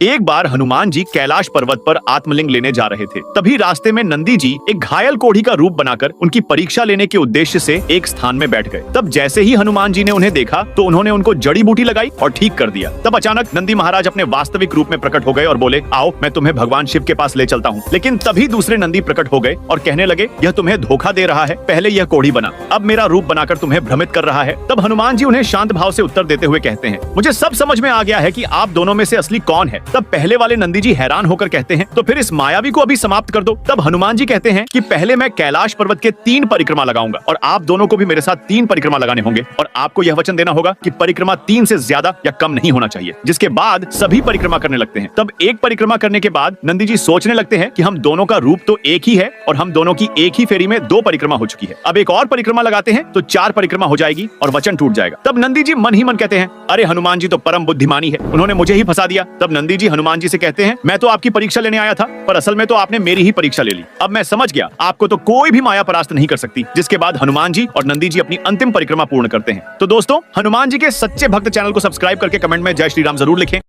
एक बार हनुमान जी कैलाश पर्वत पर आत्मलिंग लेने जा रहे थे। तभी रास्ते में नंदी जी एक घायल कोढ़ी का रूप बनाकर उनकी परीक्षा लेने के उद्देश्य से एक स्थान में बैठ गए। तब जैसे ही हनुमान जी ने उन्हें देखा तो उन्होंने उनको जड़ी बूटी लगाई और ठीक कर दिया। तब अचानक नंदी महाराज अपने वास्तविक रूप में प्रकट हो गए और बोले, आओ मैं तुम्हें भगवान शिव के पास ले चलता हूँ। लेकिन तभी दूसरे नंदी प्रकट हो गए और कहने लगे, यह तुम्हें धोखा दे रहा है, पहले यह कोढ़ी बना, अब मेरा रूप बनाकर तुम्हें भ्रमित कर रहा है। तब हनुमान जी उन्हें शांत भाव से उत्तर देते हुए कहते हैं, मुझे सब समझ में आ गया है कि आप दोनों में से असली कौन है। तब पहले वाले नंदी जी हैरान होकर कहते हैं, तो फिर इस मायावी को अभी समाप्त कर दो। तब हनुमान जी कहते हैं कि पहले मैं कैलाश पर्वत के 3 परिक्रमा लगाऊंगा और आप दोनों को भी मेरे साथ 3 परिक्रमा लगाने होंगे और आपको यह वचन देना होगा कि परिक्रमा 3 से ज्यादा या कम नहीं होना चाहिए। जिसके बाद सभी परिक्रमा करने लगते हैं। तब एक परिक्रमा करने के बाद नंदी जी सोचने लगते हैं कि हम दोनों का रूप तो एक ही है और हम दोनों की एक ही फेरी में 2 परिक्रमा हो चुकी है। अब एक और परिक्रमा लगाते हैं तो 4 परिक्रमा हो जाएगी और वचन टूट जाएगा। तब नंदी जी मन ही मन कहते हैं, अरे हनुमान जी तो परम बुद्धिमानी है, उन्होंने मुझे ही फंसा दिया। तब नंदी जी हनुमान जी से कहते हैं, मैं तो आपकी परीक्षा लेने आया था, पर असल में तो आपने मेरी ही परीक्षा ले ली। अब मैं समझ गया, आपको तो कोई भी माया परास्त नहीं कर सकती। जिसके बाद हनुमान जी और नंदी जी अपनी अंतिम परिक्रमा पूर्ण करते हैं। तो दोस्तों, हनुमान जी के सच्चे भक्त चैनल को सब्सक्राइब करके कमेंट में जय श्री राम जरूर लिखें।